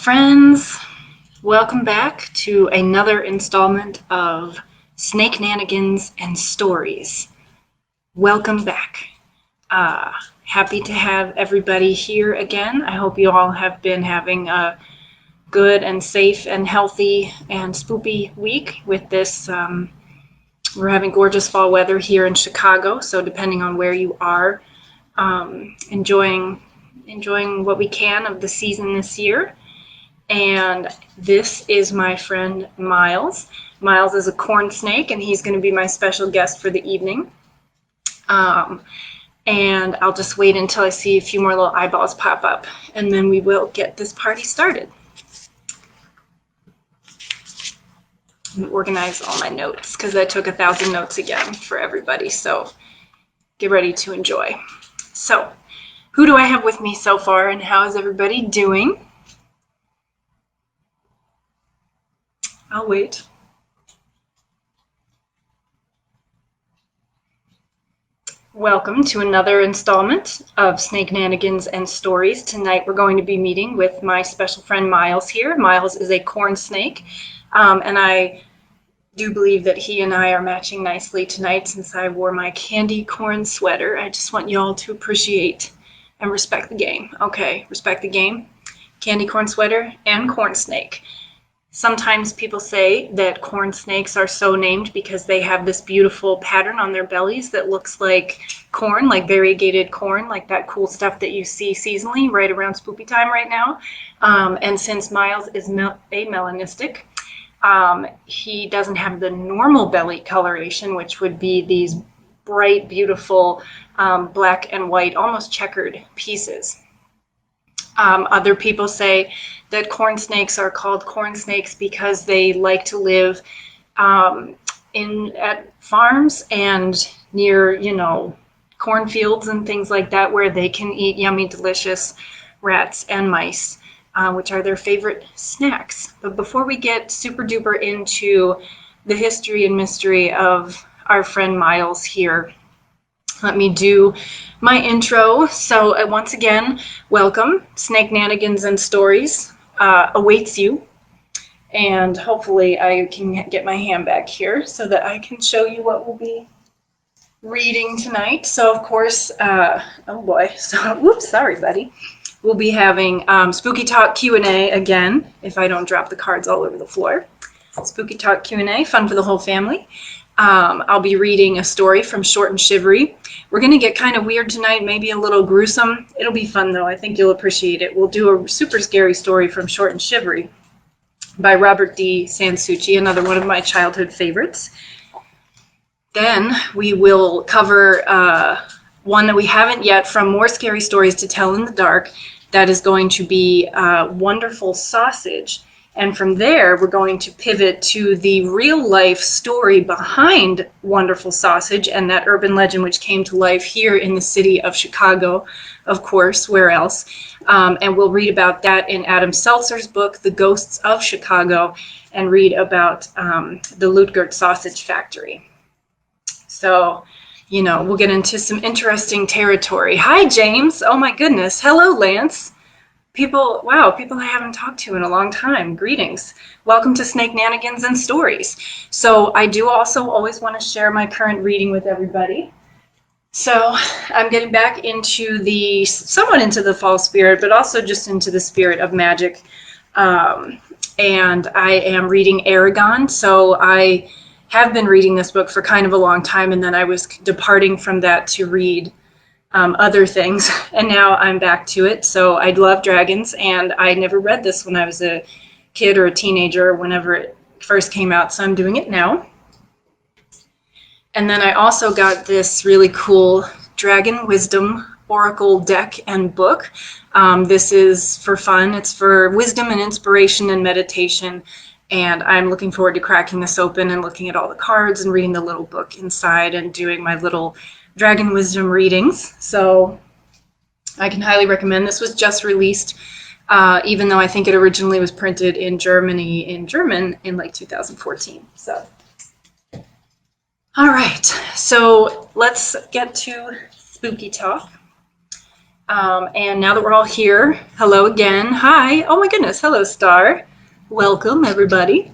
friends, welcome back to another installment of Snakenanigans and Stories. Welcome back. Happy to have everybody here again. I hope you all have been having a good and safe and healthy and spoopy week with this. We're having gorgeous fall weather here in Chicago, so depending on where you are, enjoying what we can of the season this year. And this is my friend Miles. Miles is a corn snake, and he's going to be my special guest for the evening. And I'll just wait until I see a few more little eyeballs pop up, and then we will get this party started. And organize all my notes, because I took 1,000 notes again for everybody, so get ready to enjoy. So, who do I have with me so far, and how is everybody doing? I'll wait. Welcome to another installment of Snakenanigans and Stories. Tonight we're going to be meeting with my special friend Miles here. Miles is a corn snake, and I do believe that he and I are matching nicely tonight since I wore my candy corn sweater. I just want you all to appreciate and respect the game. Okay, respect the game. Candy corn sweater and corn snake. Sometimes people say that corn snakes are so named because they have this beautiful pattern on their bellies that looks like corn, like variegated corn, like that cool stuff that you see seasonally right around spooky time right now. And since Miles is amelanistic, he doesn't have the normal belly coloration, which would be these bright, beautiful black and white, almost checkered pieces. Other people say that corn snakes are called corn snakes because they like to live at farms and near, cornfields and things like that, where they can eat yummy, delicious rats and mice, which are their favorite snacks. But before we get super duper into the history and mystery of our friend Miles here, let me do my intro. So once again, welcome. Snakenanigans and Stories awaits you. And hopefully I can get my hand back here so that I can show you what we'll be reading tonight. So of course, oh boy, so whoops, sorry buddy. We'll be having SpookyTalk Q&A again, if I don't drop the cards all over the floor. SpookyTalk Q&A, fun for the whole family. I'll be reading a story from Short and Shivery. We're going to get kind of weird tonight, maybe a little gruesome. It'll be fun, though. I think you'll appreciate it. We'll do a super scary story from Short and Shivery by Robert D. Sansucci, another one of my childhood favorites. Then we will cover one that we haven't yet from More Scary Stories to Tell in the Dark. That is going to be Wonderful Sausage. And from there, we're going to pivot to the real-life story behind Wonderful Sausage and that urban legend which came to life here in the city of Chicago, of course, where else? And we'll read about that in Adam Seltzer's book, The Ghosts of Chicago, and read about the Lutgert Sausage Factory. So, we'll get into some interesting territory. Hi, James. Oh, my goodness. Hello, Lance. People I haven't talked to in a long time. Greetings. Welcome to Snakenanigans and Stories. So I do also always want to share my current reading with everybody. So I'm getting back somewhat into the fall spirit, but also just into the spirit of magic. And I am reading Aragon. So I have been reading this book for kind of a long time, and then I was departing from that to read other things, and now I'm back to it. So I love dragons, and I never read this when I was a kid or a teenager or whenever it first came out, so I'm doing it now. And then I also got this really cool Dragon Wisdom Oracle deck and book. This is for fun. It's for wisdom and inspiration and meditation, and I'm looking forward to cracking this open and looking at all the cards and reading the little book inside and doing my little Dragon Wisdom readings. So I can highly recommend. This was just released, even though I think it originally was printed in German in like 2014. So, all right. So let's get to Spooky Talk. And now that we're all here, hello again. Hi. Oh my goodness. Hello, Star. Welcome, everybody.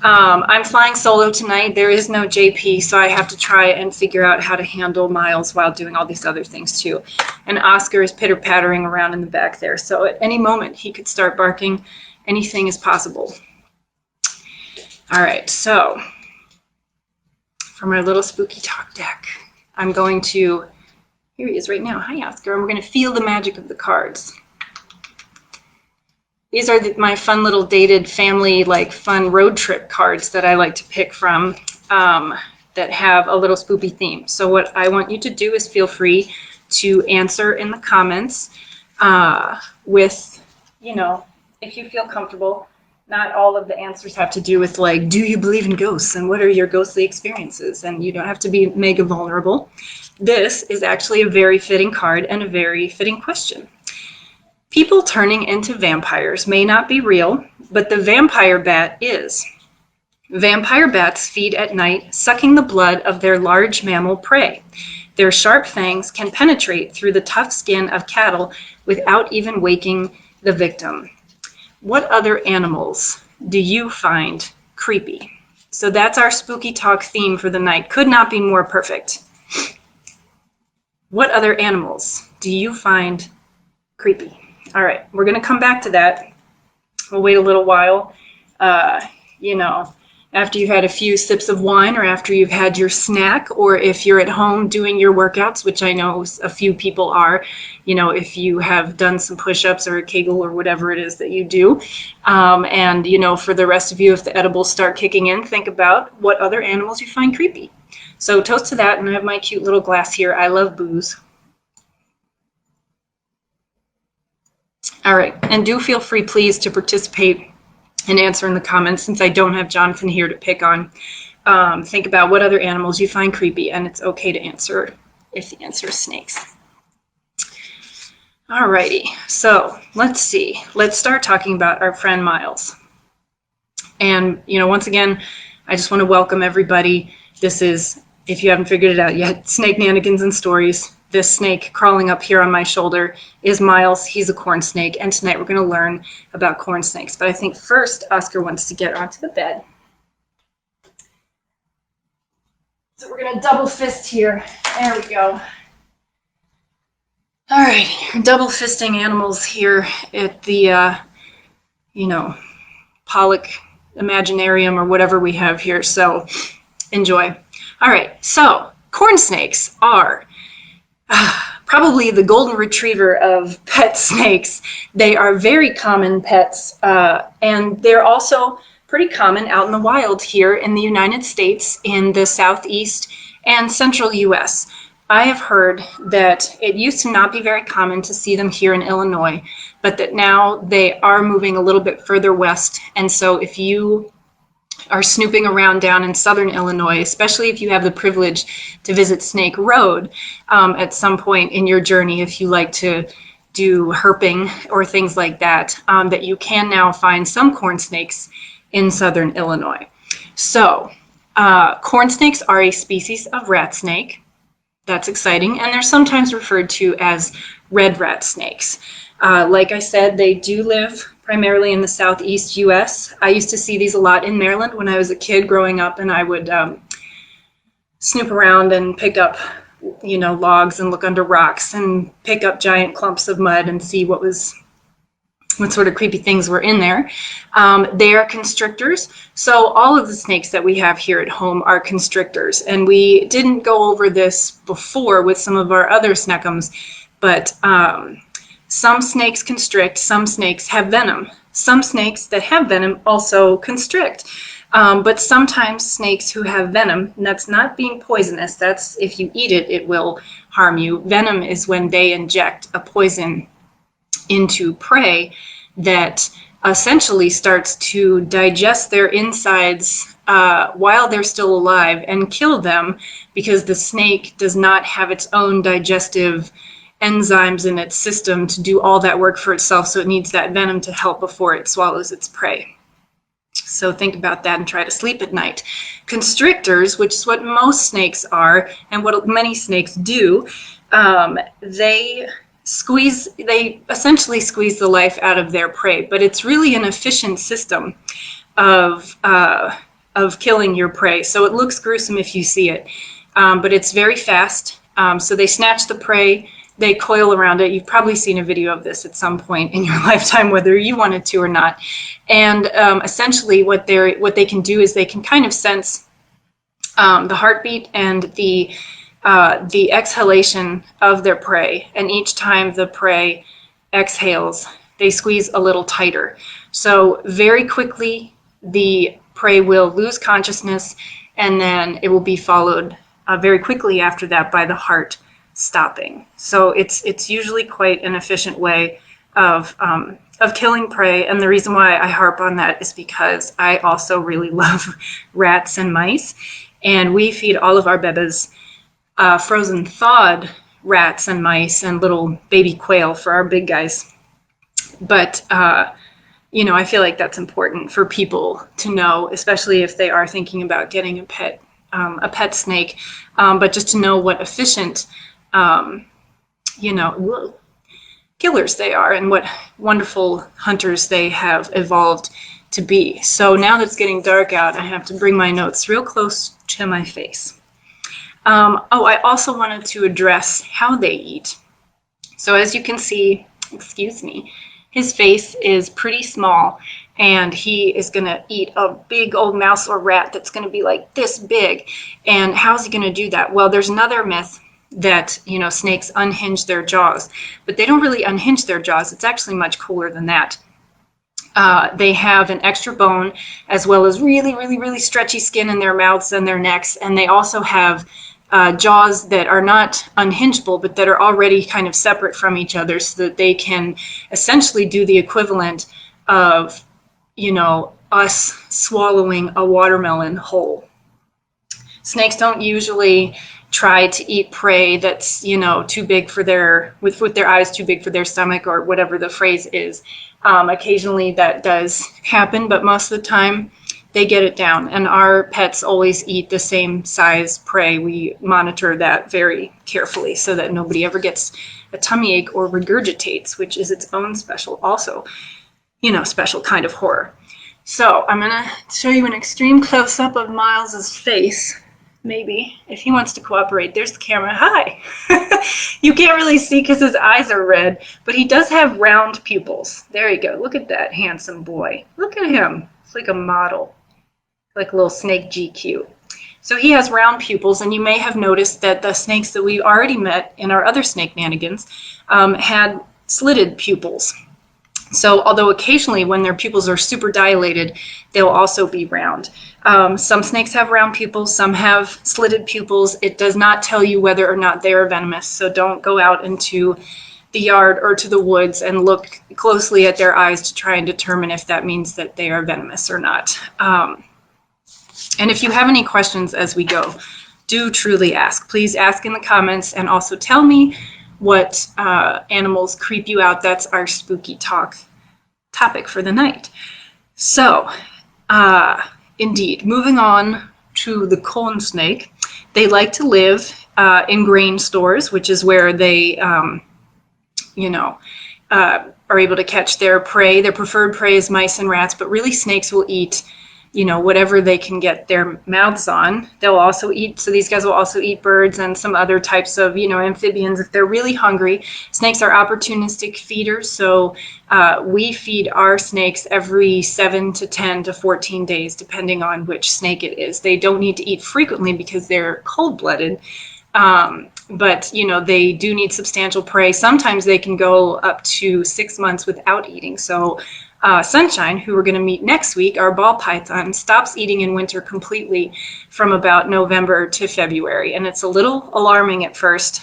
I'm flying solo tonight. There is no JP, so I have to try and figure out how to handle Miles while doing all these other things too. And Oscar is pitter-pattering around in the back there, so at any moment he could start barking. Anything is possible. All right, so from our little spooky talk deck, I'm going to, here he is right now. Hi, Oscar. And we're going to feel the magic of the cards. These are my fun little dated family, like fun road trip cards that I like to pick from that have a little spoopy theme. So what I want you to do is feel free to answer in the comments with, you know, if you feel comfortable. Not all of the answers have to do with like, do you believe in ghosts and what are your ghostly experiences? And you don't have to be mega vulnerable. This is actually a very fitting card and a very fitting question. People turning into vampires may not be real, but the vampire bat is. Vampire bats feed at night, sucking the blood of their large mammal prey. Their sharp fangs can penetrate through the tough skin of cattle without even waking the victim. What other animals do you find creepy? So that's our spooky talk theme for the night. Could not be more perfect. What other animals do you find creepy? All right, we're going to come back to that. We'll wait a little while, you know, after you've had a few sips of wine or after you've had your snack, or if you're at home doing your workouts, which I know a few people are, you know, if you have done some push-ups or a Kegel or whatever it is that you do. And, you know, for the rest of you, if the edibles start kicking in, think about what other animals you find creepy. So toast to that, and I have my cute little glass here. I love booze. All right, and do feel free, please, to participate and answer in the comments since I don't have Jonathan here to pick on. Think about what other animals you find creepy, and it's okay to answer if the answer is snakes. All righty, so let's see. Let's start talking about our friend Miles. And, you know, once again, I just want to welcome everybody. This is, if you haven't figured it out yet, Snakenanigans and Stories. This snake crawling up here on my shoulder is Miles. He's a corn snake, and tonight we're going to learn about corn snakes. But I think first Oscar wants to get onto the bed. So we're going to double fist here. There we go. All right, double fisting animals here at the, you know, Pollock Imaginarium or whatever we have here. So enjoy. All right, so corn snakes are probably the golden retriever of pet snakes. They are very common pets, and they're also pretty common out in the wild here in the United States, in the southeast and central U.S. I have heard that it used to not be very common to see them here in Illinois, but that now they are moving a little bit further west. And so if you are snooping around down in southern Illinois, especially if you have the privilege to visit Snake Road at some point in your journey, if you like to do herping or things like that, that you can now find some corn snakes in southern Illinois. So corn snakes are a species of rat snake. That's exciting, and they're sometimes referred to as red rat snakes. Like I said, they do live primarily in the southeast U.S. I used to see these a lot in Maryland when I was a kid growing up, and I would snoop around and pick up, you know, logs and look under rocks and pick up giant clumps of mud and see what sort of creepy things were in there. They are constrictors. So all of the snakes that we have here at home are constrictors. And we didn't go over this before with some of our other snekums, but some snakes constrict, some snakes have venom. Some snakes that have venom also constrict. But sometimes snakes who have venom, and that's not being poisonous, that's if you eat it, it will harm you. Venom is when they inject a poison into prey that essentially starts to digest their insides while they're still alive and kill them, because the snake does not have its own digestive enzymes in its system to do all that work for itself, so it needs that venom to help before it swallows its prey. So think about that and try to sleep at night. Constrictors, which is what most snakes are and what many snakes do, they they essentially squeeze the life out of their prey, but it's really an efficient system of killing your prey. So it looks gruesome if you see it, but it's very fast. So they snatch the prey, they coil around it. You've probably seen a video of this at some point in your lifetime, whether you wanted to or not. And essentially, what they can do is they can kind of sense the heartbeat and the exhalation of their prey. And each time the prey exhales, they squeeze a little tighter. So very quickly, the prey will lose consciousness, and then it will be followed very quickly after that by the heart stopping. So it's usually quite an efficient way of killing prey. And the reason why I harp on that is because I also really love rats and mice, and we feed all of our bebes frozen thawed rats and mice and little baby quail for our big guys. But I feel like that's important for people to know, especially if they are thinking about getting a pet snake, but just to know what efficient, killers they are and what wonderful hunters they have evolved to be. So now that it's getting dark out, I have to bring my notes real close to my face. I also wanted to address how they eat. So as you can see, his face is pretty small, and he is going to eat a big old mouse or rat that's going to be like this big. And how's he going to do that? Well, there's another myth that, snakes unhinge their jaws, but they don't really unhinge their jaws. It's actually much cooler than that. They have an extra bone, as well as really, really, really stretchy skin in their mouths and their necks, and they also have jaws that are not unhingeable, but that are already kind of separate from each other, so that they can essentially do the equivalent of, us swallowing a watermelon whole. Snakes don't usually try to eat prey that's, too big for with their eyes too big for their stomach, or whatever the phrase is. Occasionally that does happen, but most of the time they get it down. And our pets always eat the same size prey. We monitor that very carefully so that nobody ever gets a tummy ache or regurgitates, which is its own special kind of horror. So I'm going to show you an extreme close-up of Miles's face. Maybe, if he wants to cooperate. There's the camera. Hi! You can't really see because his eyes are red, but he does have round pupils. There you go. Look at that handsome boy. Look at him. It's like a model, like a little snake GQ. So he has round pupils, and you may have noticed that the snakes that we already met in our other Snakenanigans had slitted pupils. So although occasionally when their pupils are super dilated, they'll also be round. Some snakes have round pupils, some have slitted pupils. It does not tell you whether or not they are venomous, so don't go out into the yard or to the woods and look closely at their eyes to try and determine if that means that they are venomous or not. And if you have any questions as we go, do truly ask. Please ask in the comments, and also tell me what animals creep you out. That's our spooky talk topic for the night. So, indeed, moving on to the corn snake. They like to live in grain stores, which is where they, are able to catch their prey. Their preferred prey is mice and rats, but really snakes will eat whatever they can get their mouths on. They'll also eat, so these guys will also eat birds and some other types of, amphibians if they're really hungry. Snakes are opportunistic feeders, so we feed our snakes every 7 to 10 to 14 days, depending on which snake it is. They don't need to eat frequently because they're cold-blooded, but, they do need substantial prey. Sometimes they can go up to 6 months without eating, so Sunshine, who we're going to meet next week, our ball python, stops eating in winter completely from about November to February. And it's a little alarming at first,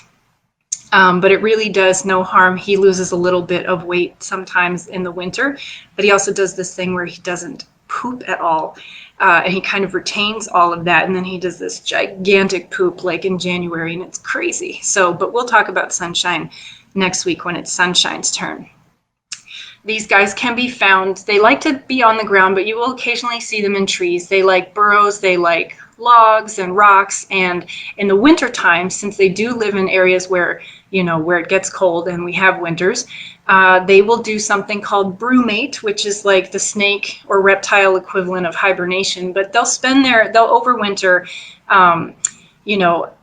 but it really does no harm. He loses a little bit of weight sometimes in the winter, but he also does this thing where he doesn't poop at all. And he kind of retains all of that, and then he does this gigantic poop like in January, and it's crazy. So, but we'll talk about Sunshine next week when it's Sunshine's turn. These guys can be found. They like to be on the ground, but you will occasionally see them in trees. They like burrows, they like logs and rocks, and in the wintertime, since they do live in areas where where it gets cold and we have winters, they will do something called brumate, which is like the snake or reptile equivalent of hibernation. But they'll overwinter,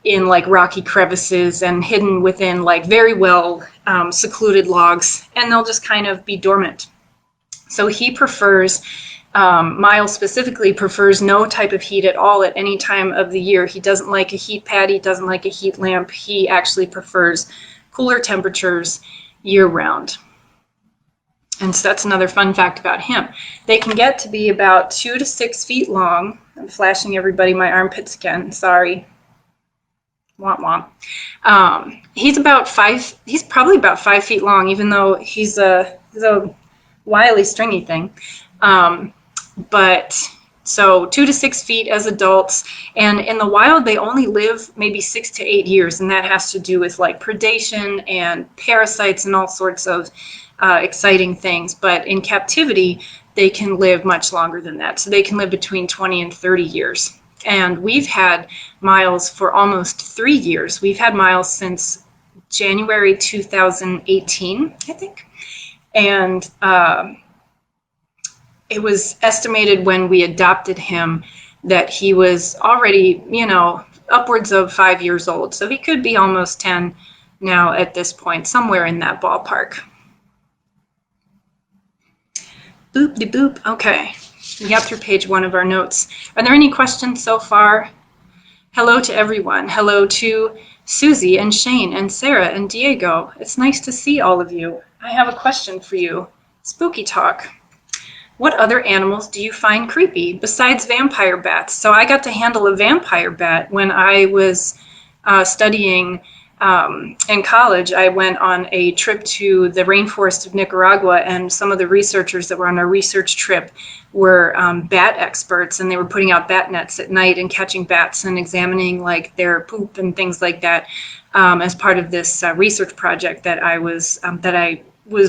in like rocky crevices and hidden within like very well secluded logs, and they'll just kind of be dormant. So he prefers, Miles specifically prefers no type of heat at all at any time of the year. He doesn't like a heat pad. He doesn't like a heat lamp. He actually prefers cooler temperatures year round. And so that's another fun fact about him. They can get to be about 2 to 6 feet long. I'm flashing everybody my armpits again. Sorry. Womp womp. He's probably about 5 feet long, even though he's a wily, stringy thing. But so 2 to 6 feet as adults, and in the wild they only live maybe 6 to 8 years, and that has to do with like predation and parasites and all sorts of exciting things. But in captivity they can live much longer than that, so they can live between 20 and 30 years. And we've had Miles for almost 3 years. We've had Miles since January 2018, I think. And it was estimated when we adopted him that he was already, upwards of 5 years old. So he could be almost 10 now at this point, somewhere in that ballpark. Boop-de-boop. Okay. We got through page 1 of our notes. Are there any questions so far? Hello to everyone. Hello to Susie and Shane and Sarah and Diego. It's nice to see all of you. I have a question for you. Spooky talk. What other animals do you find creepy besides vampire bats? So I got to handle a vampire bat when I was studying in college. I went on a trip to the rainforest of Nicaragua, and some of the researchers that were on our research trip were bat experts, and they were putting out bat nets at night and catching bats and examining like their poop and things like that as part of this research project that I was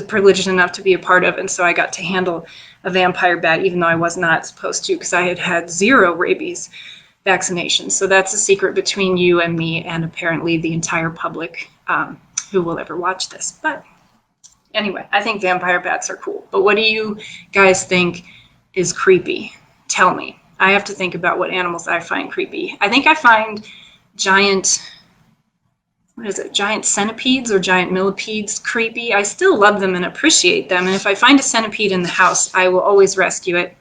privileged enough to be a part of. And so I got to handle a vampire bat, even though I was not supposed to, because I had had 0 rabies vaccinations. So that's a secret between you and me, and apparently the entire public who will ever watch this. But anyway, I think vampire bats are cool. But what do you guys think is creepy? Tell me. I have to think about what animals I find creepy. I think I find giant centipedes or giant millipedes creepy. I still love them and appreciate them. And if I find a centipede in the house, I will always rescue it.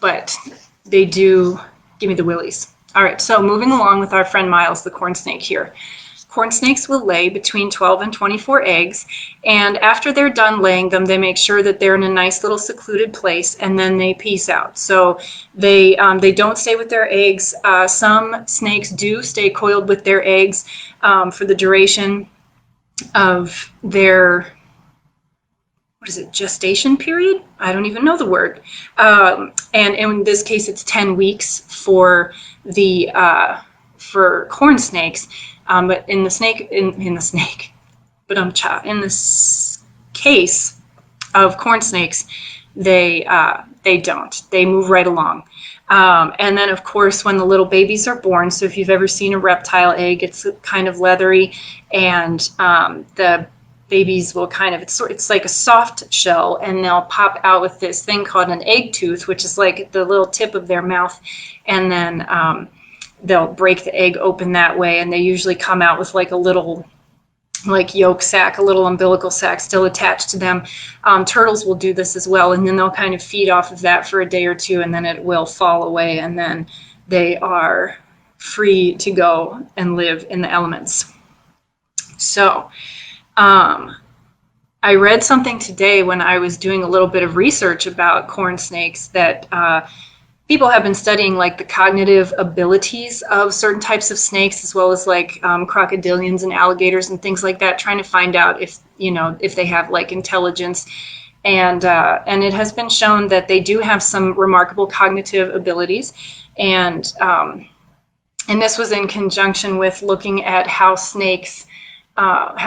But they do give me the willies. All right, so moving along with our friend Miles, the corn snake here. Corn snakes will lay between 12 and 24 eggs, and after they're done laying them, they make sure that they're in a nice little secluded place, and then they peace out. So they don't stay with their eggs. Some snakes do stay coiled with their eggs for the duration of their gestation period? I don't even know the word. And in this case, it's 10 weeks for corn snakes. But in this case of corn snakes, they don't. They move right along. And then, of course, when the little babies are born, so if you've ever seen a reptile egg, it's kind of leathery, and the babies will it's like a soft shell, and they'll pop out with this thing called an egg tooth, which is like the little tip of their mouth, and then they'll break the egg open that way, and they usually come out with like a little yolk sac, a little umbilical sac still attached to them. Turtles will do this as well, and then they'll kind of feed off of that for a day or two, and then it will fall away, and then they are free to go and live in the elements. So I read something today when I was doing a little bit of research about corn snakes that people have been studying like the cognitive abilities of certain types of snakes, as well as like crocodilians and alligators and things like that, trying to find out if they have like intelligence. And it has been shown that they do have some remarkable cognitive abilities. And this was in conjunction with looking at how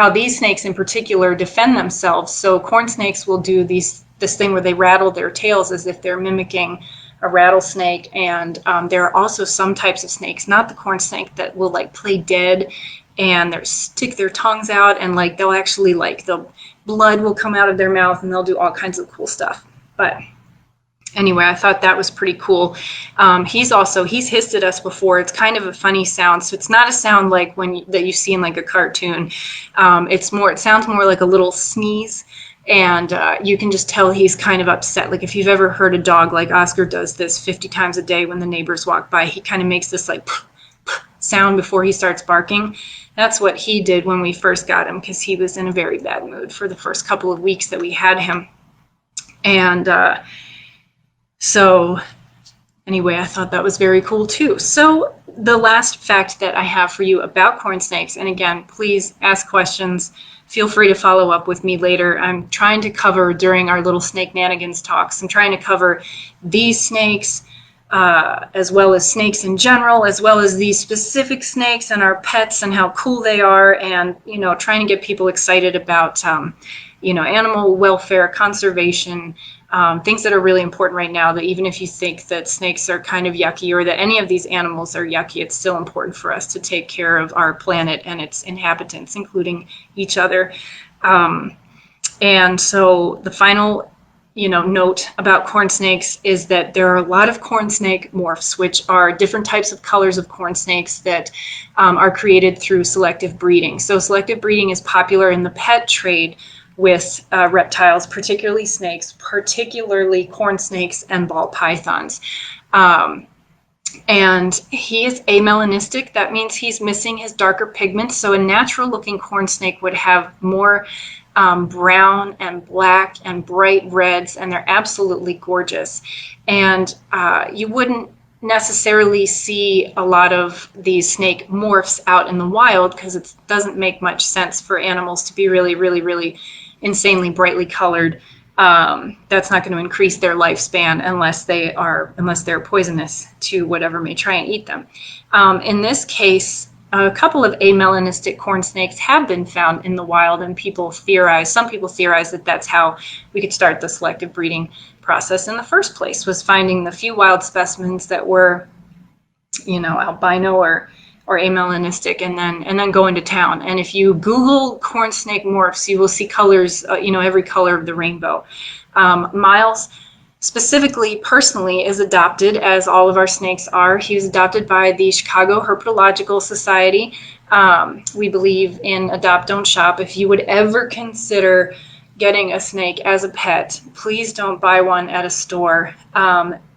these snakes in particular defend themselves. So corn snakes will do this thing where they rattle their tails as if they're mimicking a rattlesnake, and there are also some types of snakes, not the corn snake, that will like play dead and they stick their tongues out, and like they'll actually like the blood will come out of their mouth, and they'll do all kinds of cool stuff. But anyway, I thought that was pretty cool. He's hissed at us before. It's kind of a funny sound, so it's not a sound like that you see in like a cartoon. It sounds more like a little sneeze, and you can just tell he's kind of upset. Like if you've ever heard a dog, like Oscar does this 50 times a day when the neighbors walk by, he kind of makes this like sound before he starts barking. That's what he did when we first got him, because he was in a very bad mood for the first couple of weeks that we had him. And so anyway, I thought that was very cool too. So the last fact that I have for you about corn snakes, and again, please ask questions. Feel free to follow up with me later. I'm trying to cover during our little Snakenanigans talks, I'm trying to cover these snakes, as well as snakes in general, as well as these specific snakes and our pets and how cool they are, and trying to get people excited about animal welfare, conservation, things that are really important right now, that even if you think that snakes are kind of yucky or that any of these animals are yucky, it's still important for us to take care of our planet and its inhabitants, including each other. And so the final note about corn snakes is that there are a lot of corn snake morphs, which are different types of colors of corn snakes that are created through selective breeding. So selective breeding is popular in the pet trade with reptiles, particularly snakes, particularly corn snakes and ball pythons. And he is amelanistic. That means he's missing his darker pigments. So a natural looking corn snake would have more brown and black and bright reds, and they're absolutely gorgeous. And you wouldn't necessarily see a lot of these snake morphs out in the wild, because it doesn't make much sense for animals to be really, really, really insanely brightly colored. That's not going to increase their lifespan unless they're poisonous to whatever may try and eat them. In this case, a couple of amelanistic corn snakes have been found in the wild, and some people theorize that that's how we could start the selective breeding process in the first place, was finding the few wild specimens that were, albino or amelanistic, and then go into town. And if you Google corn snake morphs, you will see colors, every color of the rainbow. Miles specifically, personally, is adopted, as all of our snakes are. He was adopted by the Chicago Herpetological Society. We believe in adopt, don't shop. If you would ever consider getting a snake as a pet, please don't buy one at a store.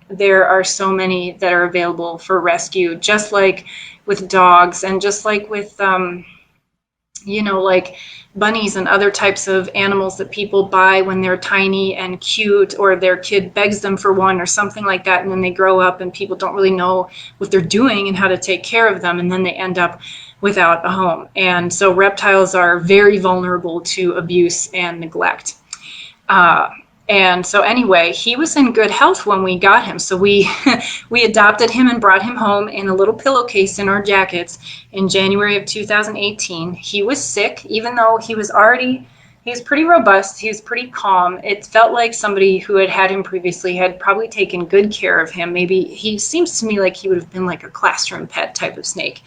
There are so many that are available for rescue, just like with dogs, and just like with like bunnies and other types of animals that people buy when they're tiny and cute, or their kid begs them for one or something like that, and then they grow up and people don't really know what they're doing and how to take care of them, and then they end up without a home. And so reptiles are very vulnerable to abuse and neglect. And so anyway, he was in good health when we got him. So we adopted him and brought him home in a little pillowcase in our jackets in January of 2018. He was sick, even though he was pretty robust. He was pretty calm. It felt like somebody who had had him previously had probably taken good care of him. Maybe he seems to me like he would have been like a classroom pet type of snake.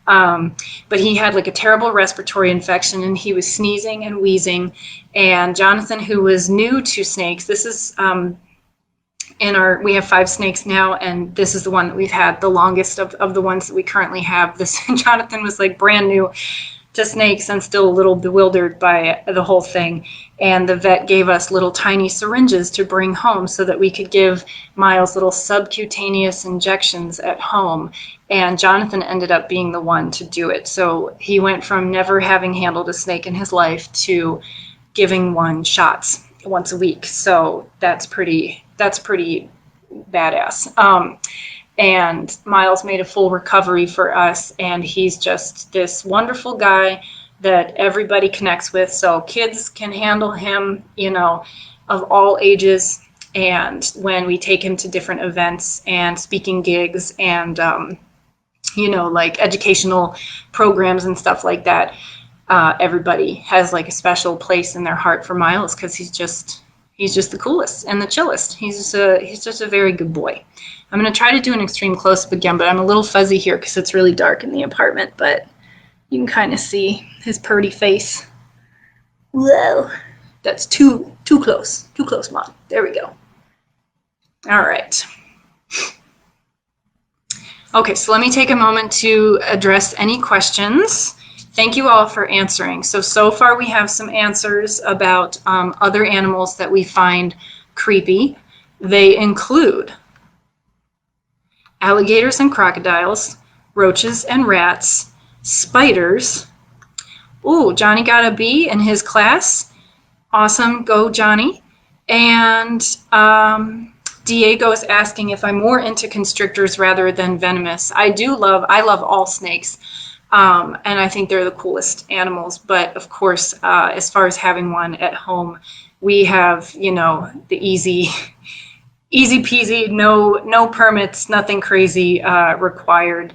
But he had like a terrible respiratory infection, and he was sneezing and wheezing. And Jonathan, who was new to snakes, this is we have 5 snakes now, and this is the one that we've had the longest of the ones that we currently have. Jonathan was like brand new to snakes and still a little bewildered by the whole thing. And the vet gave us little tiny syringes to bring home so that we could give Miles little subcutaneous injections at home. And Jonathan ended up being the one to do it. So he went from never having handled a snake in his life to giving one shots once a week. So that's pretty badass. And Miles made a full recovery for us, and he's just this wonderful guy that everybody connects with. So kids can handle him, of all ages. And when we take him to different events and speaking gigs and, like educational programs and stuff like that, everybody has like a special place in their heart for Miles, because he's He's just the coolest and the chillest. He's just a very good boy. I'm going to try to do an extreme close-up again, but I'm a little fuzzy here because it's really dark in the apartment, but you can kind of see his purty face. Whoa, that's too close. Too close, Mom. There we go. All right. Okay, so let me take a moment to address any questions. Thank you all for answering. So far we have some answers about other animals that we find creepy. They include alligators and crocodiles, roaches and rats, spiders. Ooh, Johnny got a B in his class. Awesome, go Johnny. And Diego is asking if I'm more into constrictors rather than venomous. I love all snakes. And I think they're the coolest animals. But of course, as far as having one at home, we have, the easy peasy, no permits, nothing crazy required.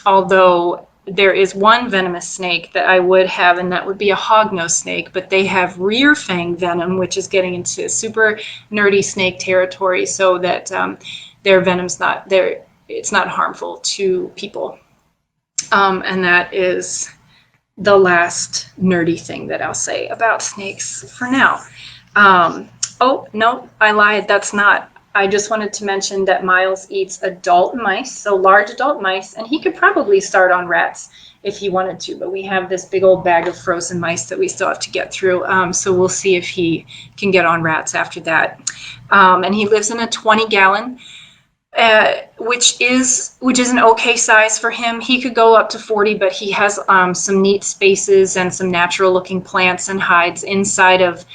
Although there is one venomous snake that I would have, and that would be a hognose snake, but they have rear fang venom, which is getting into super nerdy snake territory, so that their venom's it's not harmful to people. And that is the last nerdy thing that I'll say about snakes for now. Oh, no, I lied. That's not. I just wanted to mention that Miles eats adult mice, so large adult mice, and he could probably start on rats if he wanted to, but we have this big old bag of frozen mice that we still have to get through, so we'll see if he can get on rats after that. And he lives in a 20-gallon, which is an okay size for him. He could go up to 40, but he has some neat spaces and some natural-looking plants and hides inside of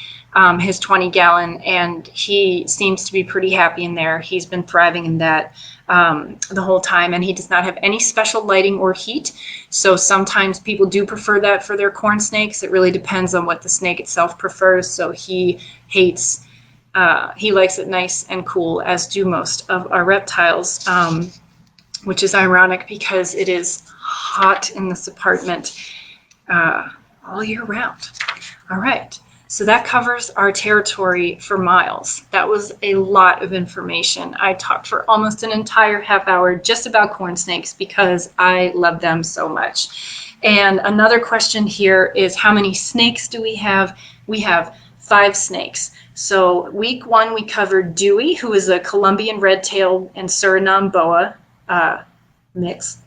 his 20-gallon, and he seems to be pretty happy in there. He's been thriving in that the whole time, and he does not have any special lighting or heat. So sometimes people do prefer that for their corn snakes. It really depends on what the snake itself prefers. So he likes it nice and cool, as do most of our reptiles, which is ironic because it is hot in this apartment all year round. All right. So that covers our territory for Miles. That was a lot of information. I talked for almost an entire half hour just about corn snakes because I love them so much. And another question here is, how many snakes do we have? We have 5 snakes. So week 1, we covered Dewey, who is a Colombian red-tailed and Suriname boa mix.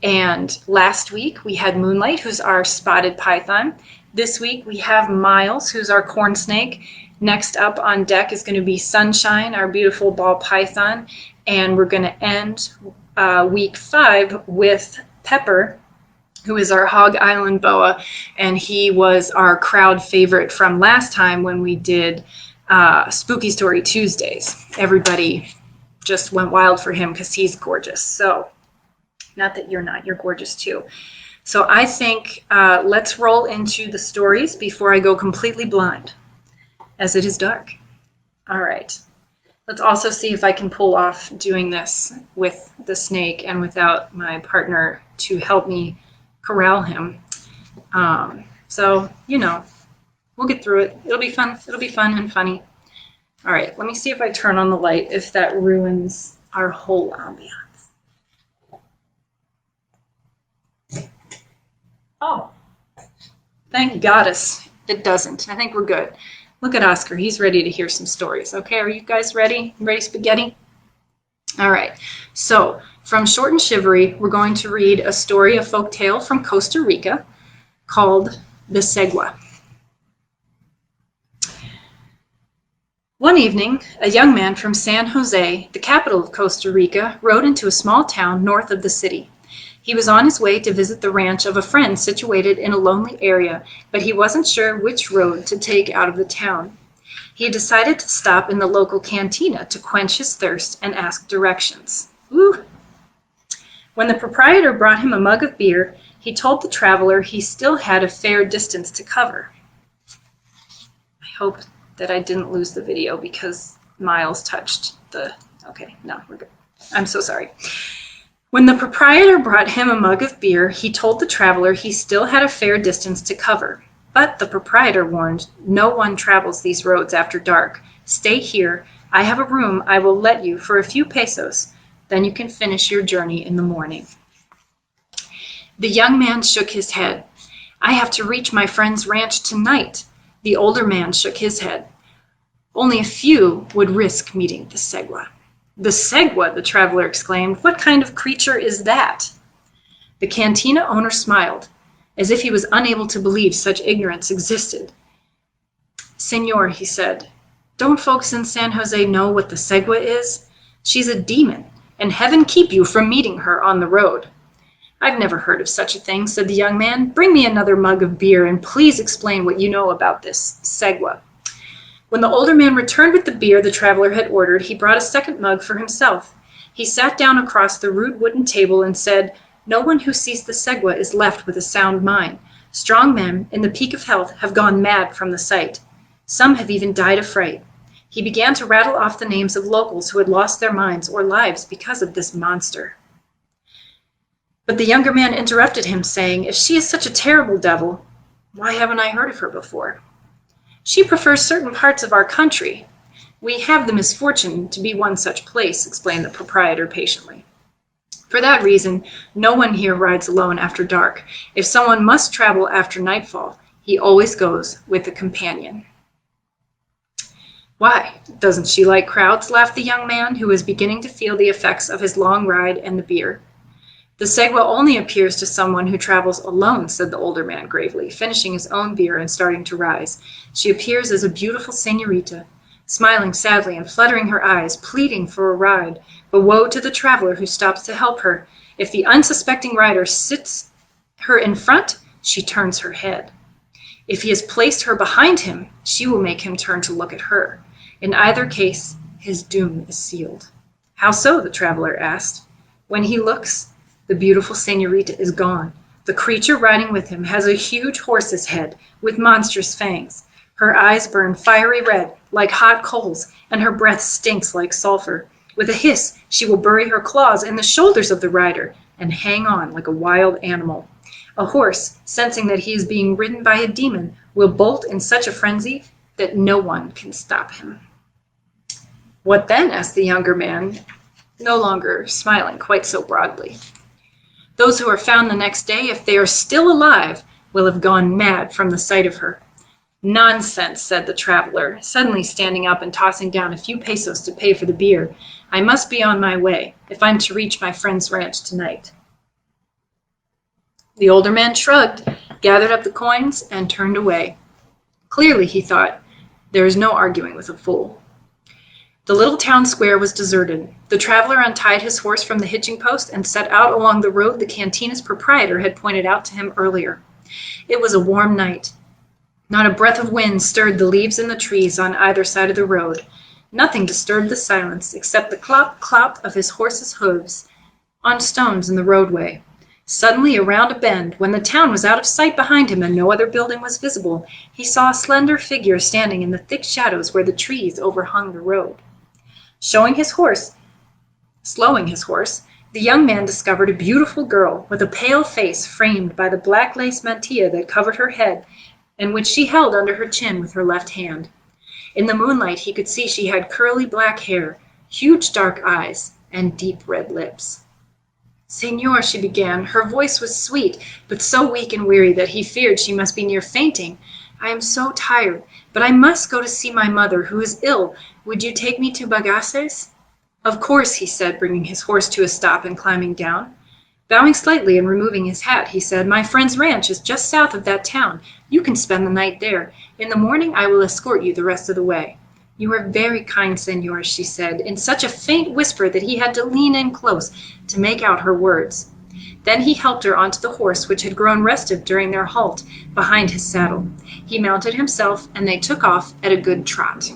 And last week, we had Moonlight, who's our spotted python. This week we have Miles, who's our corn snake. Next up on deck is going to be Sunshine, our beautiful ball python. And we're going to end week 5 with Pepper, who is our Hog Island boa. And he was our crowd favorite from last time when we did Spooky Story Tuesdays. Everybody just went wild for him because he's gorgeous. So, not that you're not, you're gorgeous too. So I think let's roll into the stories before I go completely blind, as it is dark. All right. Let's also see if I can pull off doing this with the snake and without my partner to help me corral him. So, we'll get through it. It'll be fun. It'll be fun and funny. All right. Let me see if I turn on the light, if that ruins our whole ambiance. Oh, thank goddess it doesn't. I think we're good. Look at Oscar. He's ready to hear some stories. Okay, are you guys ready? Ready, spaghetti? All right. So from Short and Shivery, we're going to read a story, a folk tale from Costa Rica called The Segua. One evening, a young man from San Jose, the capital of Costa Rica, rode into a small town north of the city. He was on his way to visit the ranch of a friend situated in a lonely area, but he wasn't sure which road to take out of the town. He decided to stop in the local cantina to quench his thirst and ask directions. Ooh. When the proprietor brought him a mug of beer, he told the traveler he still had a fair distance to cover. I hope that I didn't lose the video because Miles touched the... Okay, no, we're good. I'm so sorry. When the proprietor brought him a mug of beer, he told the traveler he still had a fair distance to cover. But the proprietor warned, "No one travels these roads after dark. Stay here. I have a room I will let you for a few pesos. Then you can finish your journey in the morning." The young man shook his head. "I have to reach my friend's ranch tonight." The older man shook his head. "Only a few would risk meeting the Segua." "The Segua!" the traveler exclaimed. "What kind of creature is that?" The cantina owner smiled, as if he was unable to believe such ignorance existed. "Senor," he said, "don't folks in San Jose know what the Segua is? She's a demon, and heaven keep you from meeting her on the road." "I've never heard of such a thing," said the young man. "Bring me another mug of beer, and please explain what you know about this Segua." When the older man returned with the beer the traveler had ordered, he brought a second mug for himself. He sat down across the rude wooden table and said, "No one who sees the Segua is left with a sound mind. Strong men, in the peak of health, have gone mad from the sight. Some have even died of fright." He began to rattle off the names of locals who had lost their minds or lives because of this monster. But the younger man interrupted him, saying, "If she is such a terrible devil, why haven't I heard of her before?" "She prefers certain parts of our country. We have the misfortune to be one such place," explained the proprietor patiently. "For that reason, no one here rides alone after dark. If someone must travel after nightfall, he always goes with a companion." "Why, doesn't she like crowds?" laughed the young man, who was beginning to feel the effects of his long ride and the beer. "The Segua only appears to someone who travels alone," said the older man gravely, finishing his own beer and starting to rise. "She appears as a beautiful señorita, smiling sadly and fluttering her eyes, pleading for a ride. But woe to the traveler who stops to help her. If the unsuspecting rider sits her in front, she turns her head. If he has placed her behind him, she will make him turn to look at her. In either case, his doom is sealed." "How so?" the traveler asked. "When he looks, the beautiful señorita is gone. The creature riding with him has a huge horse's head with monstrous fangs. Her eyes burn fiery red, like hot coals, and her breath stinks like sulfur. With a hiss, she will bury her claws in the shoulders of the rider and hang on like a wild animal. A horse, sensing that he is being ridden by a demon, will bolt in such a frenzy that no one can stop him." "What then?" asked the younger man, no longer smiling quite so broadly. "Those who are found the next day, if they are still alive, will have gone mad from the sight of her." "Nonsense," said the traveler, suddenly standing up and tossing down a few pesos to pay for the beer. "I must be on my way, if I'm to reach my friend's ranch tonight." The older man shrugged, gathered up the coins, and turned away. Clearly, he thought, there is no arguing with a fool. The little town square was deserted. The traveler untied his horse from the hitching post and set out along the road the cantina's proprietor had pointed out to him earlier. It was a warm night. Not a breath of wind stirred the leaves in the trees on either side of the road. Nothing disturbed the silence except the clop-clop of his horse's hooves on stones in the roadway. Suddenly, around a bend, when the town was out of sight behind him and no other building was visible, he saw a slender figure standing in the thick shadows where the trees overhung the road. Slowing his horse, the young man discovered a beautiful girl with a pale face framed by the black lace mantilla that covered her head and which she held under her chin with her left hand. In the moonlight he could see she had curly black hair, huge dark eyes, and deep red lips. "Señor," she began. Her voice was sweet, but so weak and weary that he feared she must be near fainting. "I am so tired, but I must go to see my mother, who is ill. Would you take me to Bagaces?" "Of course," he said, bringing his horse to a stop and climbing down. Bowing slightly and removing his hat, he said, "My friend's ranch is just south of that town. You can spend the night there. In the morning I will escort you the rest of the way." "You are very kind, señor," she said, in such a faint whisper that he had to lean in close to make out her words. Then he helped her onto the horse, which had grown restive during their halt behind his saddle. He mounted himself, and they took off at a good trot.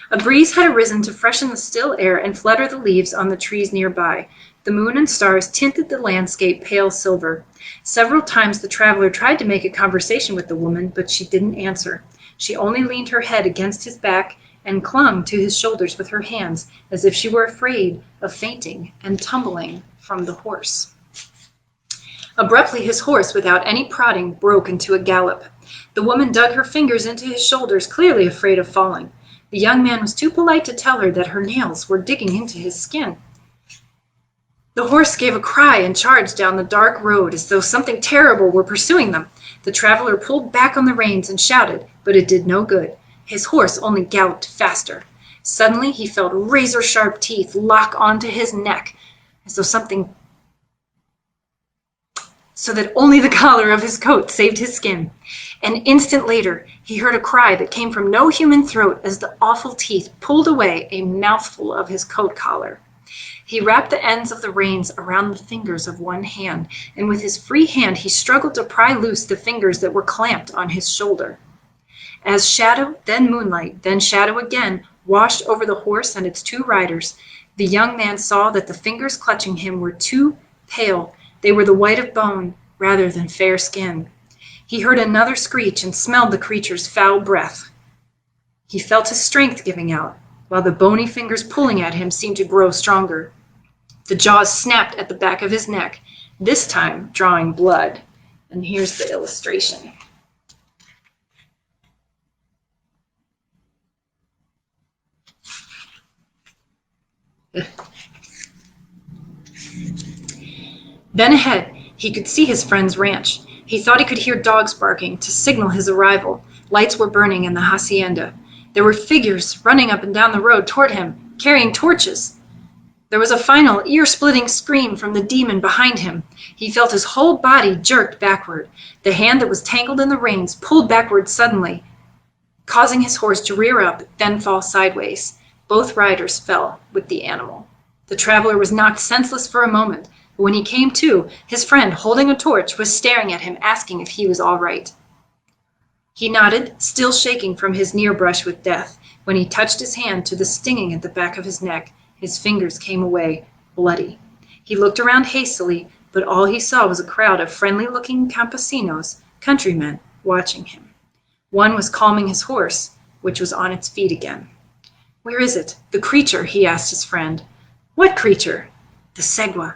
A breeze had arisen to freshen the still air and flutter the leaves on the trees nearby. The moon and stars tinted the landscape pale silver. Several times the traveler tried to make a conversation with the woman, but she didn't answer. She only leaned her head against his back and clung to his shoulders with her hands, as if she were afraid of fainting and tumbling from the horse. Abruptly his horse, without any prodding, broke into a gallop. The woman dug her fingers into his shoulders, clearly afraid of falling. The young man was too polite to tell her that her nails were digging into his skin. The horse gave a cry and charged down the dark road as though something terrible were pursuing them. The traveler pulled back on the reins and shouted, but it did no good. His horse only galloped faster. Suddenly he felt razor-sharp teeth lock onto his neck, as though so that only the collar of his coat saved his skin. An instant later, he heard a cry that came from no human throat as the awful teeth pulled away a mouthful of his coat collar. He wrapped the ends of the reins around the fingers of one hand, and with his free hand he struggled to pry loose the fingers that were clamped on his shoulder. As shadow, then moonlight, then shadow again, washed over the horse and its two riders, the young man saw that the fingers clutching him were too pale. They were the white of bone rather than fair skin. He heard another screech and smelled the creature's foul breath. He felt his strength giving out, while the bony fingers pulling at him seemed to grow stronger. The jaws snapped at the back of his neck, this time drawing blood. And here's the illustration. Then ahead, he could see his friend's ranch. He thought he could hear dogs barking to signal his arrival. Lights were burning in the hacienda. There were figures running up and down the road toward him, carrying torches. There was a final ear-splitting scream from the demon behind him. He felt his whole body jerked backward. The hand that was tangled in the reins pulled backward suddenly, causing his horse to rear up, then fall sideways. Both riders fell with the animal. The traveler was knocked senseless for a moment. When he came to, his friend, holding a torch, was staring at him, asking if he was all right. He nodded, still shaking from his near brush with death. When he touched his hand to the stinging at the back of his neck, his fingers came away, bloody. He looked around hastily, but all he saw was a crowd of friendly-looking campesinos, countrymen, watching him. One was calming his horse, which was on its feet again. "Where is it? The creature?" he asked his friend. "What creature?" "The segua."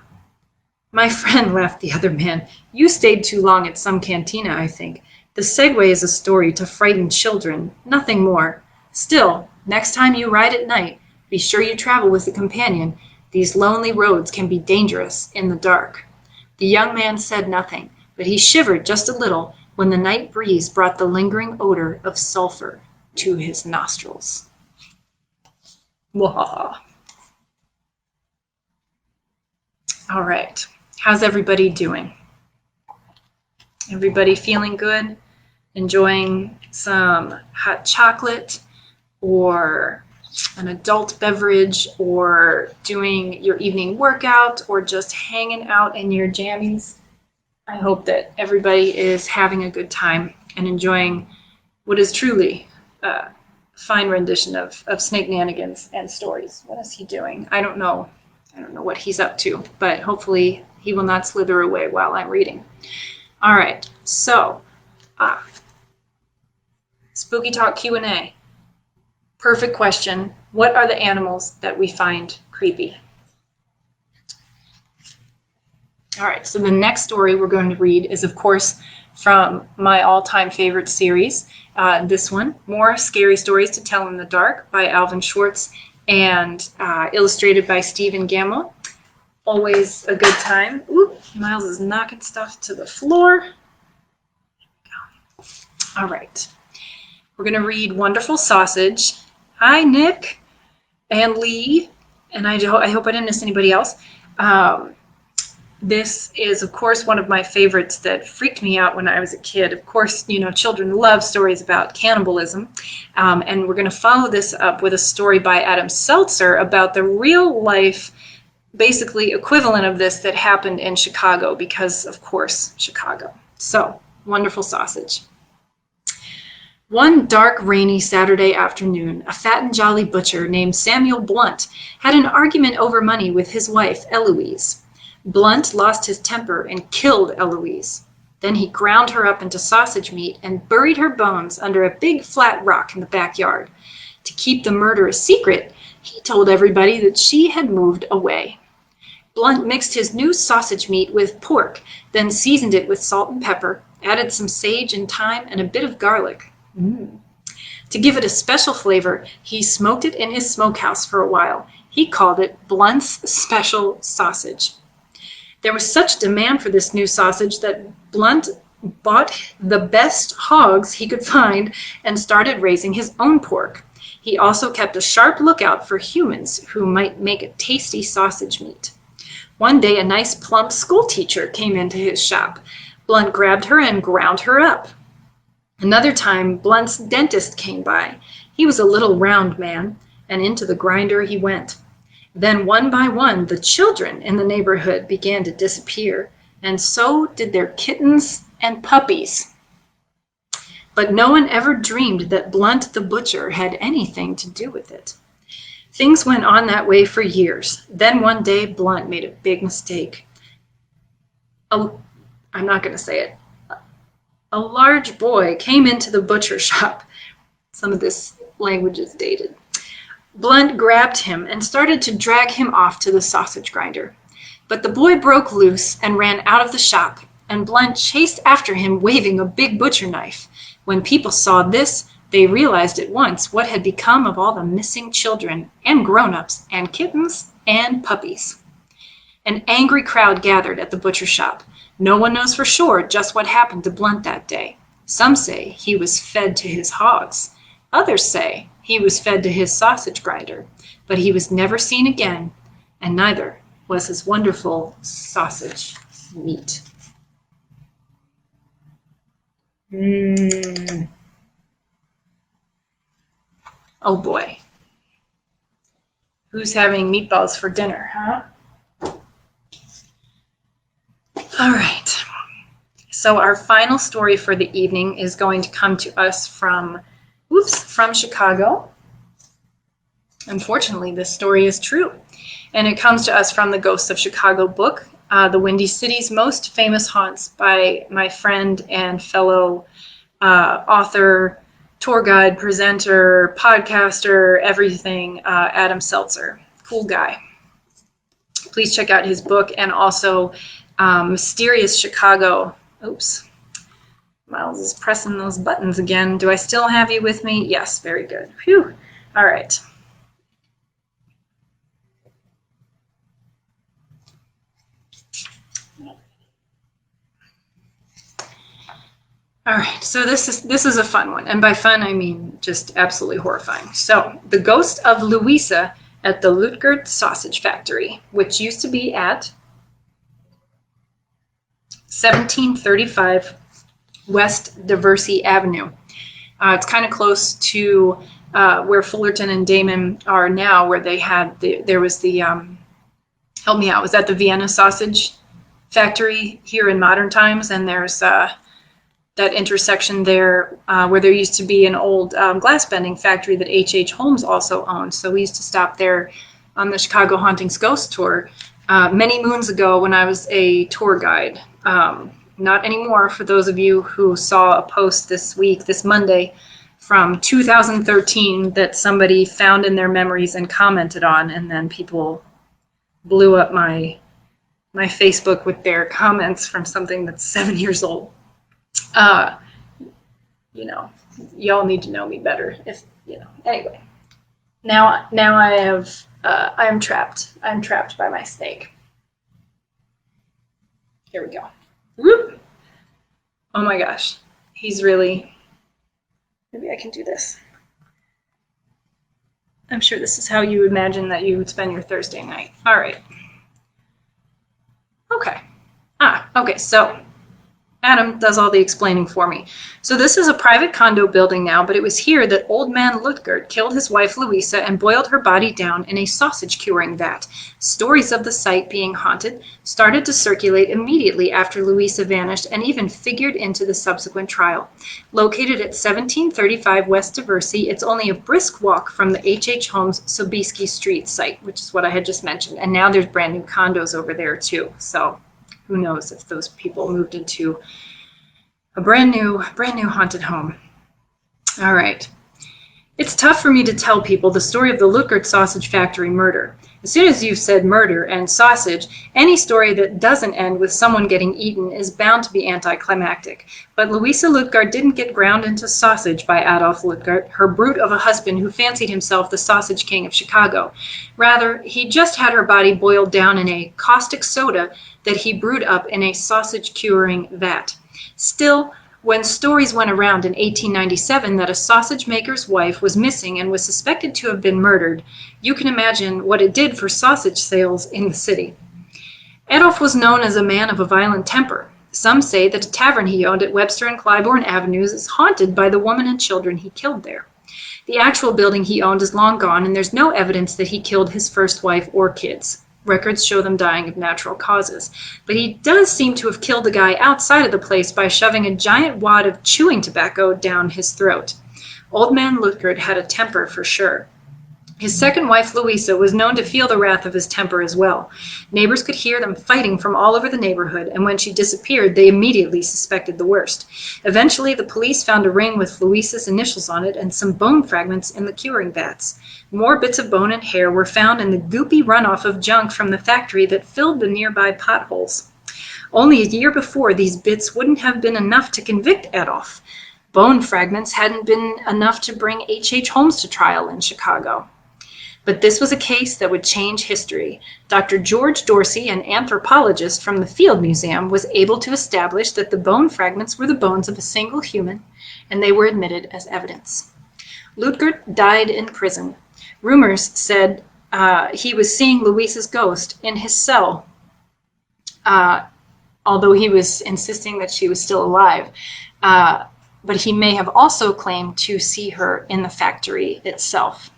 "My friend," laughed the other man, "you stayed too long at some cantina, I think. The segue is a story to frighten children, nothing more. Still, next time you ride at night, be sure you travel with a companion. These lonely roads can be dangerous in the dark." The young man said nothing, but he shivered just a little when the night breeze brought the lingering odor of sulfur to his nostrils. Wahaha. All right. How's everybody doing? Everybody feeling good? Enjoying some hot chocolate or an adult beverage, or doing your evening workout, or just hanging out in your jammies? I hope that everybody is having a good time and enjoying what is truly a fine rendition of Snakenanigans and Stories. What is he doing? I don't know what he's up to, but hopefully he will not slither away while I'm reading. All right, so Spooky Talk Q&A. Perfect question. What are the animals that we find creepy? All right, so the next story we're going to read is, of course, from my all-time favorite series. This one, More Scary Stories to Tell in the Dark by Alvin Schwartz and illustrated by Stephen Gamble. Always a good time. Oop, Miles is knocking stuff to the floor. All right. We're going to read Wonderful Sausage. Hi, Nick and Lee. And I hope I didn't miss anybody else. This is, of course, one of my favorites that freaked me out when I was a kid. Of course, children love stories about cannibalism. And we're going to follow this up with a story by Adam Seltzer about the real life, basically equivalent of this that happened in Chicago, because, of course, Chicago. So, Wonderful Sausage. One dark, rainy Saturday afternoon, a fat and jolly butcher named Samuel Blunt had an argument over money with his wife, Eloise. Blunt lost his temper and killed Eloise. Then he ground her up into sausage meat and buried her bones under a big flat rock in the backyard. To keep the murder a secret, he told everybody that she had moved away. Blunt mixed his new sausage meat with pork, then seasoned it with salt and pepper, added some sage and thyme and a bit of garlic. To give it a special flavor, he smoked it in his smokehouse for a while. He called it Blunt's Special Sausage. There was such demand for this new sausage that Blunt bought the best hogs he could find and started raising his own pork. He also kept a sharp lookout for humans who might make a tasty sausage meat. One day, a nice plump schoolteacher came into his shop. Blunt grabbed her and ground her up. Another time, Blunt's dentist came by. He was a little round man, and into the grinder he went. Then one by one, the children in the neighborhood began to disappear, and so did their kittens and puppies. But no one ever dreamed that Blunt the butcher had anything to do with it. Things went on that way for years. Then one day, Blunt made a big mistake. I'm not going to say it. A large boy came into the butcher shop. Some of this language is dated. Blunt grabbed him and started to drag him off to the sausage grinder. But the boy broke loose and ran out of the shop, and Blunt chased after him waving a big butcher knife. When people saw this, they realized at once what had become of all the missing children and grown-ups and kittens and puppies. An angry crowd gathered at the butcher shop. No one knows for sure just what happened to Blunt that day. Some say he was fed to his hogs. Others say he was fed to his sausage grinder, but he was never seen again, and neither was his wonderful sausage meat. Oh boy. Who's having meatballs for dinner, huh? All right. So our final story for the evening is going to come to us from Chicago. Unfortunately, this story is true. And it comes to us from the Ghosts of Chicago book, The Windy City's Most Famous Haunts, by my friend and fellow author, tour guide, presenter, podcaster, everything, Adam Seltzer. Cool guy. Please check out his book, and also Mysterious Chicago. Oops. Miles is pressing those buttons again. Do I still have you with me? Yes, very good. Phew. All right. All right, so this is a fun one, and by fun I mean just absolutely horrifying. So, the ghost of Louisa at the Lutgert Sausage Factory, which used to be at 1735 West Diversey Avenue. It's kind of close to where Fullerton and Damon are now, where they had there was the help me out, was that the Vienna Sausage Factory here in modern times? And there's that intersection there where there used to be an old glass bending factory that H.H. Holmes also owned. So we used to stop there on the Chicago Hauntings Ghost Tour many moons ago when I was a tour guide. Not anymore, for those of you who saw a post this Monday from 2013 that somebody found in their memories and commented on, and then people blew up my Facebook with their comments from something that's 7 years old. Y'all need to know me better. Anyway, now I am trapped. I'm trapped by my snake. Here we go. Whoop. Oh my gosh. Maybe I can do this. I'm sure this is how you imagine that you would spend your Thursday night. All right. Okay, so Adam does all the explaining for me. So this is a private condo building now, but it was here that old man Lutgert killed his wife Louisa and boiled her body down in a sausage curing vat. Stories of the site being haunted started to circulate immediately after Louisa vanished and even figured into the subsequent trial. Located at 1735 West Diversey, it's only a brisk walk from the H.H. Holmes Sobieski Street site, which is what I had just mentioned. And now there's brand new condos over there too. So who knows if those people moved into a brand new haunted home. All right. It's tough for me to tell people the story of the Lutgert Sausage Factory murder. As soon as you've said murder and sausage, any story that doesn't end with someone getting eaten is bound to be anticlimactic. But Louisa Lutgert didn't get ground into sausage by Adolf Lutgert, her brute of a husband who fancied himself the sausage king of Chicago. Rather, he just had her body boiled down in a caustic soda that he brewed up in a sausage-curing vat. Still, when stories went around in 1897 that a sausage maker's wife was missing and was suspected to have been murdered, you can imagine what it did for sausage sales in the city. Adolf was known as a man of a violent temper. Some say that a tavern he owned at Webster and Clybourne Avenues is haunted by the woman and children he killed there. The actual building he owned is long gone, and there's no evidence that he killed his first wife or kids. Records show them dying of natural causes. But he does seem to have killed a guy outside of the place by shoving a giant wad of chewing tobacco down his throat. Old man Lutgert had a temper for sure. His second wife, Louisa, was known to feel the wrath of his temper as well. Neighbors could hear them fighting from all over the neighborhood, and when she disappeared, they immediately suspected the worst. Eventually, the police found a ring with Louisa's initials on it and some bone fragments in the curing vats. More bits of bone and hair were found in the goopy runoff of junk from the factory that filled the nearby potholes. Only a year before, these bits wouldn't have been enough to convict Adolf. Bone fragments hadn't been enough to bring H. Holmes to trial in Chicago. But this was a case that would change history. Dr. George Dorsey, an anthropologist from the Field Museum, was able to establish that the bone fragments were the bones of a single human, and they were admitted as evidence. Lutgert died in prison. Rumors said he was seeing Louisa's ghost in his cell, although he was insisting that she was still alive. But he may have also claimed to see her in the factory itself.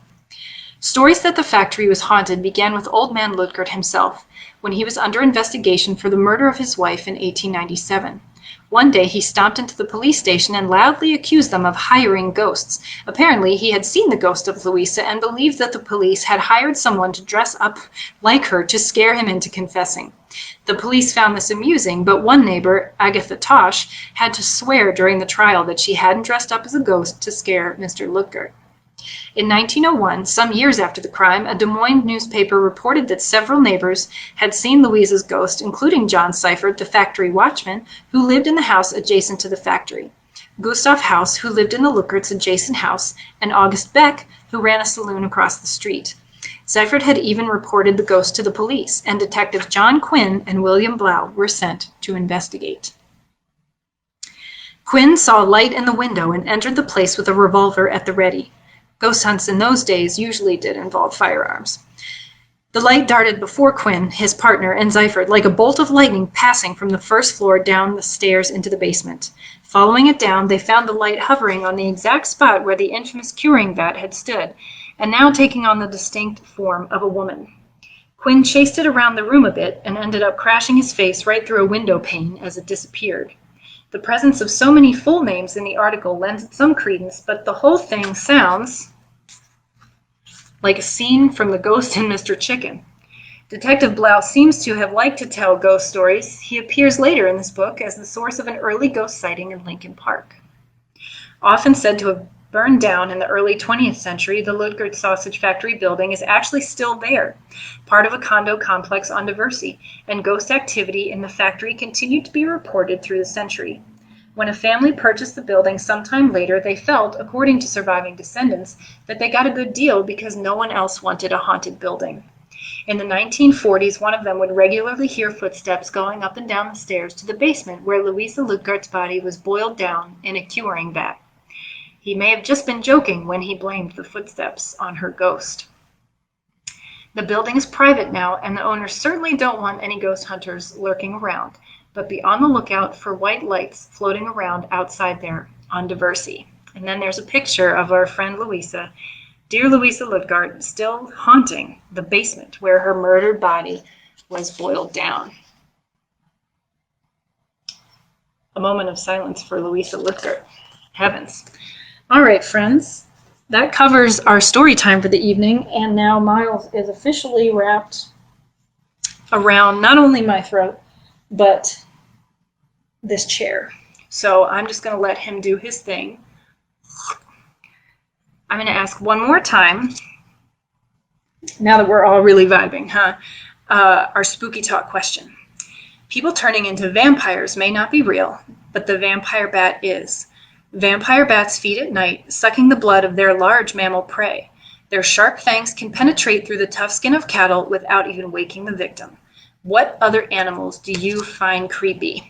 Stories that the factory was haunted began with old man Lutgert himself, when he was under investigation for the murder of his wife in 1897. One day he stomped into the police station and loudly accused them of hiring ghosts. Apparently, he had seen the ghost of Louisa and believed that the police had hired someone to dress up like her to scare him into confessing. The police found this amusing, but one neighbor, Agatha Tosh, had to swear during the trial that she hadn't dressed up as a ghost to scare Mr. Lutgert. In 1901, some years after the crime, a Des Moines newspaper reported that several neighbors had seen Louisa's ghost, including John Seifert, the factory watchman, who lived in the house adjacent to the factory, Gustav House, who lived in the Lutgert's adjacent house, and August Beck, who ran a saloon across the street. Seifert had even reported the ghost to the police, and detectives John Quinn and William Blau were sent to investigate. Quinn saw a light in the window and entered the place with a revolver at the ready. Ghost hunts in those days usually did involve firearms. The light darted before Quinn, his partner, and Seifert like a bolt of lightning passing from the first floor down the stairs into the basement. Following it down, they found the light hovering on the exact spot where the infamous curing vat had stood, and now taking on the distinct form of a woman. Quinn chased it around the room a bit and ended up crashing his face right through a window pane as it disappeared. The presence of so many full names in the article lends it some credence, but the whole thing sounds like a scene from The Ghost and Mr. Chicken. Detective Blau seems to have liked to tell ghost stories. He appears later in this book as the source of an early ghost sighting in Lincoln Park. Often said to have burned down in the early 20th century, the Lutgert Sausage Factory building is actually still there, part of a condo complex on Diversey, and ghost activity in the factory continued to be reported through the century. When a family purchased the building sometime later, they felt, according to surviving descendants, that they got a good deal because no one else wanted a haunted building. In the 1940s, one of them would regularly hear footsteps going up and down the stairs to the basement where Louisa Lutgert's body was boiled down in a curing vat. He may have just been joking when he blamed the footsteps on her ghost. The building is private now, and the owners certainly don't want any ghost hunters lurking around, but be on the lookout for white lights floating around outside there on Diversey. And then there's a picture of our friend Louisa, dear Louisa Lutgert, still haunting the basement where her murdered body was boiled down. A moment of silence for Louisa Lutgert. Heavens. All right, friends, that covers our story time for the evening, and now Miles is officially wrapped around not only my throat, but this chair. So I'm just going to let him do his thing. I'm going to ask one more time, now that we're all really vibing, huh? Our spooky talk question. People turning into vampires may not be real, but the vampire bat is. Vampire bats feed at night, sucking the blood of their large mammal prey. Their sharp fangs can penetrate through the tough skin of cattle without even waking the victim. What other animals do you find creepy?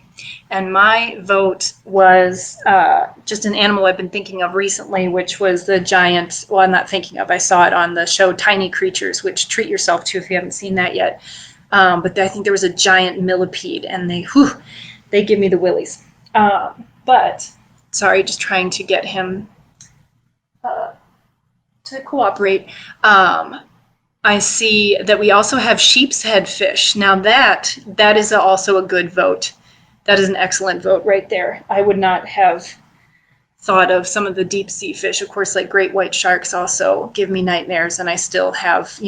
And my vote was just an animal I've been thinking of recently, which was the giant, well, I'm not thinking of, I saw it on the show Tiny Creatures, which treat yourself to if you haven't seen that yet. But I think there was a giant millipede, and they give me the willies. But, sorry, just trying to get him to cooperate. I see that we also have sheep's head fish. Now that is also a good vote. That is an excellent vote right there. I would not have thought of some of the deep sea fish. Of course, like great white sharks also give me nightmares, and I still have,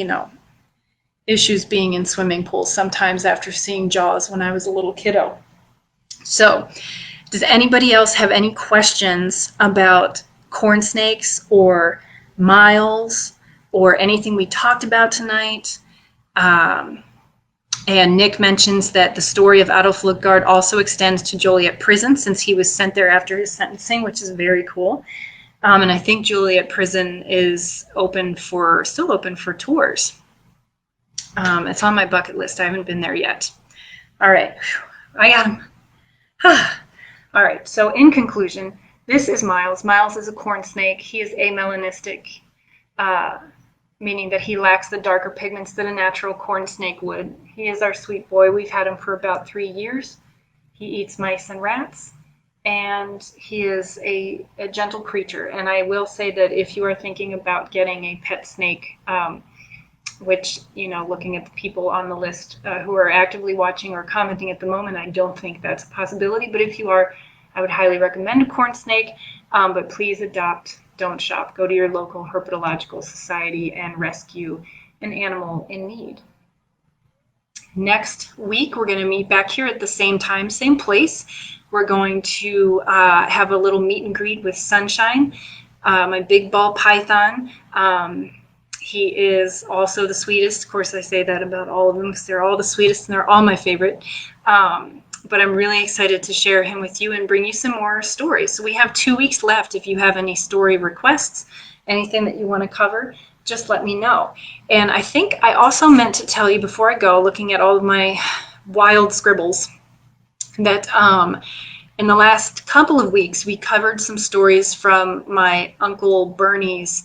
issues being in swimming pools sometimes after seeing Jaws when I was a little kiddo. So, does anybody else have any questions about corn snakes or miles or anything we talked about tonight? And Nick mentions that the story of Adolf Luckgard also extends to Joliet Prison, since he was sent there after his sentencing, which is very cool. And I think Joliet Prison is still open for tours. It's on my bucket list. I haven't been there yet. All right. I got him. All right. So in conclusion, this is Miles. Miles is a corn snake. He is amelanistic, meaning that he lacks the darker pigments that a natural corn snake would. He is our sweet boy. We've had him for about 3 years. He eats mice and rats, and he is a gentle creature. And I will say that if you are thinking about getting a pet snake, which, looking at the people on the list who are actively watching or commenting at the moment, I don't think that's a possibility. But if you are, I would highly recommend a corn snake, but please adopt. Don't shop. Go to your local herpetological society and rescue an animal in need. Next week, we're going to meet back here at the same time, same place. We're going to have a little meet and greet with Sunshine, my big ball python. He is also the sweetest. Of course, I say that about all of them because they're all the sweetest and they're all my favorite. But I'm really excited to share him with you and bring you some more stories. So we have 2 weeks left. If you have any story requests, anything that you want to cover, just let me know. And I think I also meant to tell you before I go, looking at all of my wild scribbles, that in the last couple of weeks, we covered some stories from my Uncle Bernie's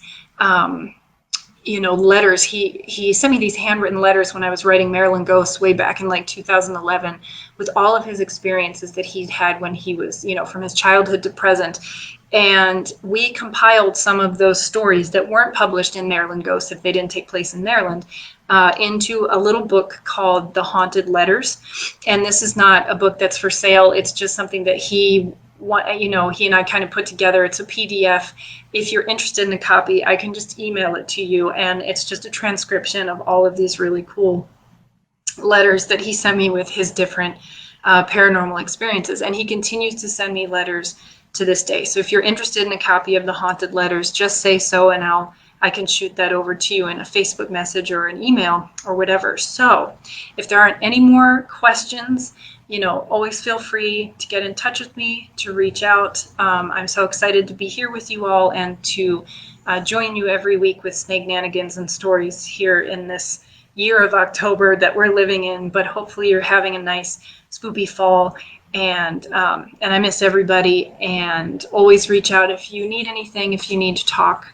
letters. He sent me these handwritten letters when I was writing Maryland Ghosts way back in like 2011, with all of his experiences that he'd had when he was, from his childhood to present. And we compiled some of those stories that weren't published in Maryland Ghosts, if they didn't take place in Maryland, into a little book called The Haunted Letters. And this is not a book that's for sale. It's just something that he and I kind of put together. It's a PDF. If you're interested in a copy, I can just email it to you. And it's just a transcription of all of these really cool letters that he sent me with his different paranormal experiences. And he continues to send me letters to this day. So if you're interested in a copy of The Haunted Letters, just say so, and I can shoot that over to you in a Facebook message or an email or whatever. So if there aren't any more questions, always feel free to get in touch with me, to reach out. I'm so excited to be here with you all and to join you every week with Snakenanigans and Stories here in this year of October that we're living in. But hopefully you're having a nice spooky fall. And I miss everybody. And always reach out if you need anything, if you need to talk.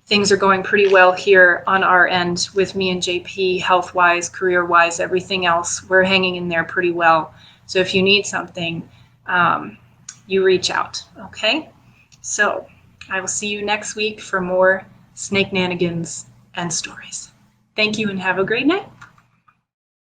Things are going pretty well here on our end with me and JP, health-wise, career-wise, everything else. We're hanging in there pretty well. So if you need something, you reach out, okay? So I will see you next week for more Snakenanigans and Stories. Thank you and have a great night.